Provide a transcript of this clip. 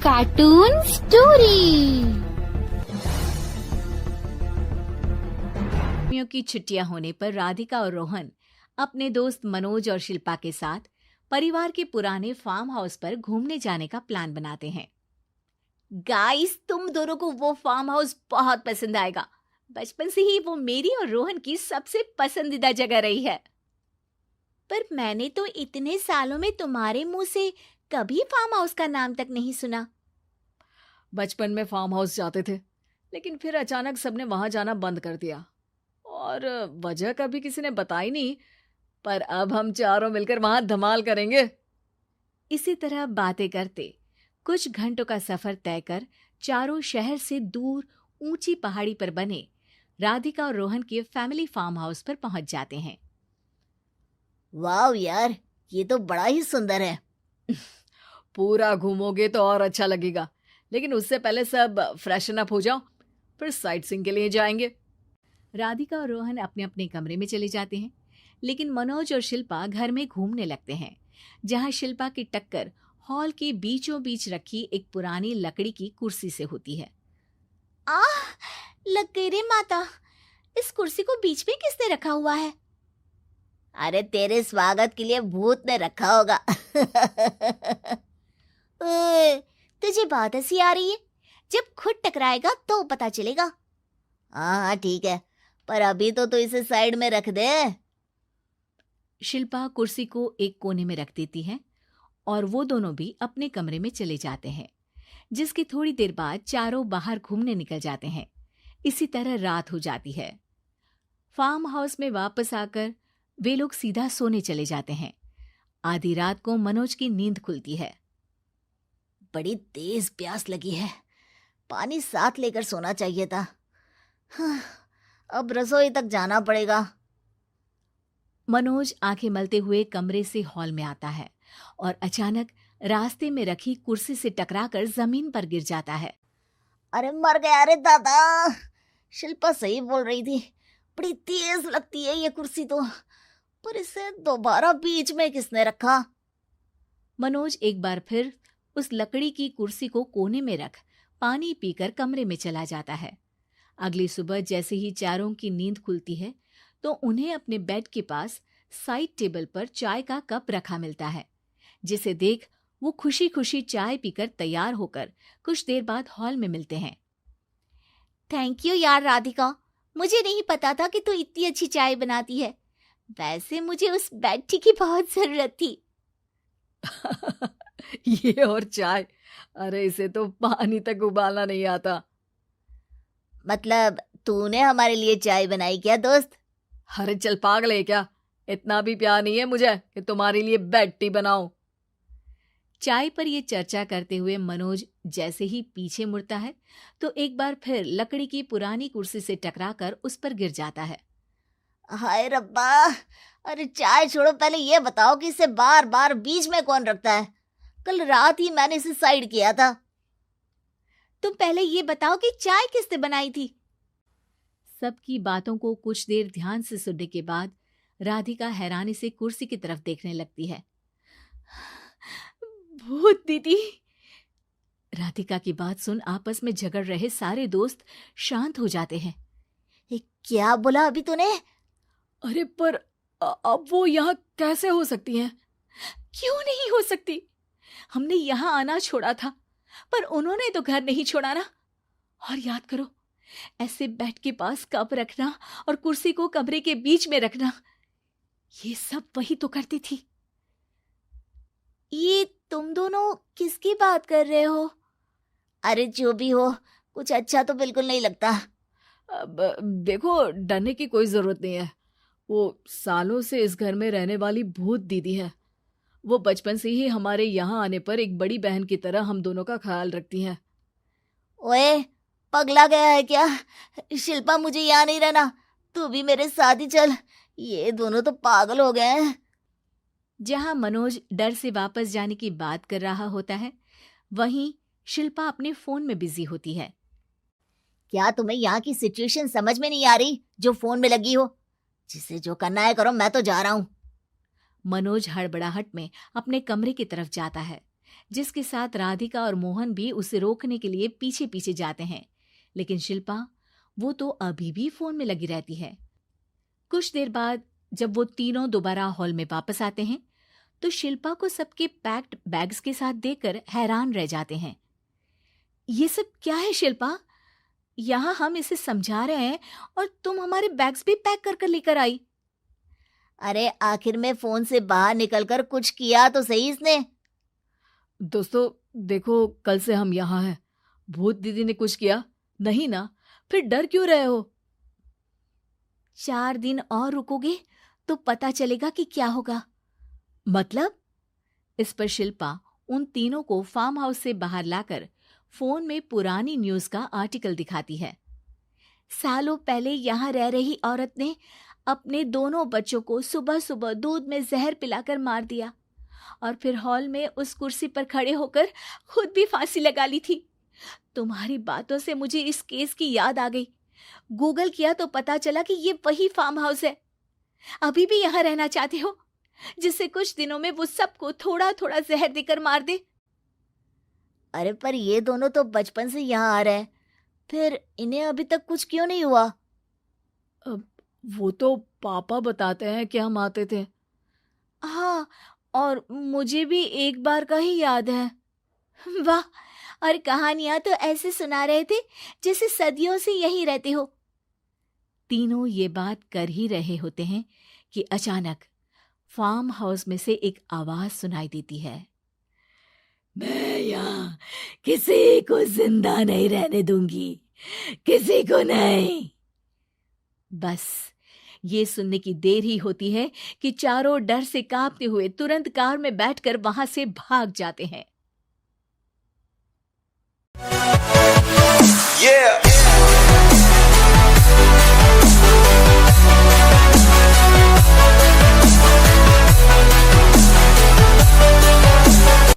Cartoon story. गर्मियों की छुट्टियां होने पर राधिका और रोहन अपने दोस्त मनोज और शिल्पा के साथ परिवार के पुराने फार्म हाउस पर घूमने जाने का प्लान बनाते हैं। गाइस, तुम दोनों को वो फार्म हाउस बहुत पसंद आएगा। बचपन से ही वो मेरी और रोहन की सबसे पसंदीदा जगह रही है। पर मैंने तो इतने सालों में तुम्हारे मुंह से कभी फार्म हाउस का नाम तक नहीं सुना। बचपन में फार्म हाउस जाते थे, लेकिन फिर अचानक सबने वहां जाना बंद कर दिया और वजह कभी किसी ने बताई नहीं। पर अब हम चारों मिलकर वहां धमाल करेंगे। इसी तरह बातें करते कुछ घंटों का सफर तय कर चारों शहर से दूर ऊंची पहाड़ी पर बने राधिका और रोहन के फैमिली फार्म हाउस पर पहुंच जाते हैं। वाह यार, ये तो बड़ा ही सुंदर है। पूरा घूमोगे तो और अच्छा लगेगा, लेकिन उससे पहले सब फ्रेशन अप हो जाओ, फिर साइट सीइंग के लिए जाएंगे। राधिका और रोहन अपने अपने कमरे में चले जाते हैं, लेकिन मनोज और शिल्पा घर में घूमने लगते हैं, जहां शिल्पा की टक्कर हॉल के बीचों बीच रखी एक पुरानी लकड़ी की कुर्सी से होती है। आह, लग गई रे माता। इस कुर्सी को बीच में किसने रखा हुआ है? अरे तेरे स्वागत के लिए भूत ने रखा होगा। ओए, तुझे बहुत हंसी आ रही है। जब खुद टकराएगा तो पता चलेगा। हाँ ठीक है, पर अभी तो इसे साइड में रख दे। शिल्पा कुर्सी को एक कोने में रख देती है और वो दोनों भी अपने कमरे में चले जाते हैं, जिसकी थोड़ी देर बाद चारों बाहर घूमने निकल जाते हैं। इसी तरह रात हो जाती है। फार्म हाउस में वापस आकर वे लोग सीधा सोने चले जाते हैं। आधी रात को मनोज की नींद खुलती है। बड़ी तेज प्यास लगी है, पानी साथ लेकर सोना चाहिए था। अब रसोई तक जाना पड़ेगा। मनोज आंखें मलते हुए कमरे से हॉल में आता है और अचानक रास्ते में रखी कुर्सी से टकराकर जमीन पर गिर जाता है। अरे मर गया रे दादा। शिल्पा सही बोल रही थी, बड़ी तेज लगती है ये कुर्सी तो, पर इसे दोबारा बीच में किसने रखा? मनोज एक बार फिर उस लकड़ी की कुर्सी को कोने में रख पानी पीकर कमरे में चला जाता है। अगली सुबह जैसे ही चारों की नींद खुलती है तो उन्हें अपने बेड के पास साइड टेबल पर चाय का कप रखा मिलता है, जिसे देख वो खुशी खुशी चाय पीकर तैयार होकर कुछ देर बाद हॉल में मिलते हैं। थैंक यू यार राधिका, मुझे नहीं पता था कि तू इतनी अच्छी चाय बनाती है। वैसे मुझे उस बेड टी की बहुत जरूरत थी। ये और चाय, अरे इसे तो पानी तक उबालना नहीं आता। मतलब तूने हमारे लिए चाय बनाई क्या दोस्त? अरे चल पागल है क्या, इतना भी प्यार नहीं है मुझे कि तुम्हारे लिए बेड टी बनाऊं। चाय पर ये चर्चा करते हुए मनोज जैसे ही पीछे मुड़ता है तो एक बार फिर लकड़ी की पुरानी कुर्सी से टकराकर उस पर गिर जाता है। हाय रब्बा, अरे चाय छोड़ो, पहले ये बताओ कि इसे बार बार बीच में कौन रखता है? कल रात ही मैंने इसे साइड किया था। तुम पहले ये बताओ कि चाय किसने बनाई थी? सबकी बातों को कुछ देर ध्यान से सुनने के बाद राधिका हैरानी से कुर्सी की तरफ देखने लगती है। भूत दीदी। राधिका की बात सुन आपस में झगड़ रहे सारे दोस्त शांत हो जाते हैं। क्या बोला अभी तूने? अरे पर अब वो यहाँ कैसे हो सकती हैं? क्यों नहीं हो सकती? हमने यहाँ आना छोड़ा था, पर उन्होंने तो घर नहीं छोड़ा ना। और याद करो, ऐसे बेड के पास कप रखना और कुर्सी को कमरे के बीच में रखना, ये सब वही तो करती थी। ये तुम दोनों किसकी बात कर रहे हो? अरे जो भी हो, कुछ अच्छा तो बिल्कुल नहीं लगता। अब देखो, डरने की कोई जरूरत नहीं है। वो सालों से इस घर में रहने वाली भूत दीदी है। वो बचपन से ही हमारे यहाँ आने पर एक बड़ी बहन की तरह हम दोनों का ख्याल रखती हैं। ओए, पगला गया है क्या? शिल्पा, मुझे यहाँ नहीं रहना, तू भी मेरे साथ ही चल। ये दोनों तो पागल हो गए हैं। जहां मनोज डर से वापस जाने की बात कर रहा होता है, वहीं शिल्पा अपने फोन में बिजी होती है। क्या तुम्हें यहाँ की सिचुएशन समझ में नहीं आ रही जो फोन में लगी हो? जिसे जो करना है करो, मैं तो जा रहा हूँ। मनोज हड़बड़ाहट में अपने कमरे की तरफ जाता है, जिसके साथ राधिका और मोहन भी उसे रोकने के लिए पीछे पीछे जाते हैं। लेकिन शिल्पा, वो तो अभी भी फोन में लगी रहती है। कुछ देर बाद जब वो तीनों दोबारा हॉल में वापस आते हैं तो शिल्पा को सबके पैक्ड बैग्स के साथ देखकर हैरान रह जाते हैं। ये सब क्या है शिल्पा? यहाँ हम इसे समझा रहे हैं और तुम हमारे बैग्स भी पैक कर कर लेकर आई। अरे आखिर में फोन से बाहर निकलकर कुछ किया तो सही इसने। दोस्तों देखो, कल से हम यहाँ हैं। भूत दीदी ने कुछ किया नहीं ना? फिर डर क्यों रहे हो? 4 दिन और रुकोगे तो पता चलेगा कि क्या होगा। मतलब? इस पर शिल्पा उन तीनों को फार्म हाउस से बाहर लाकर फोन में पुरानी न्यूज का आर्टिकल दिखाती है। सालों पहले यहाँ रह रही औरत ने अपने दोनों बच्चों को सुबह सुबह दूध में जहर पिलाकर मार दिया और फिर हॉल में उस कुर्सी पर खड़े होकर खुद भी फांसी लगा ली थी। तुम्हारी बातों से मुझे इस केस की याद आ गई। गूगल किया तो पता चला कि ये वही फार्म हाउस है। अभी भी यहाँ रहना चाहते हो, जिससे कुछ दिनों में वो सबको थोड़ा थोड़ा जहर देकर मार दे? अरे पर ये दोनों तो बचपन से यहाँ आ रहे हैं, फिर इन्हें अभी तक कुछ क्यों नहीं हुआ? वो तो पापा बताते हैं कि हम आते थे। हाँ, और मुझे भी एक बार का ही याद है। वाह, और कहानियां तो ऐसे सुना रहे थे जैसे सदियों से यहीं रहते हो। तीनों ये बात कर ही रहे होते हैं कि अचानक फार्म हाउस में से एक आवाज सुनाई देती है। मैं यहाँ किसी को जिंदा नहीं रहने दूंगी, किसी को नहीं। बस ये सुनने की देर ही होती है कि चारों डर से कांपते हुए तुरंत कार में बैठकर वहां से भाग जाते हैं। Yeah.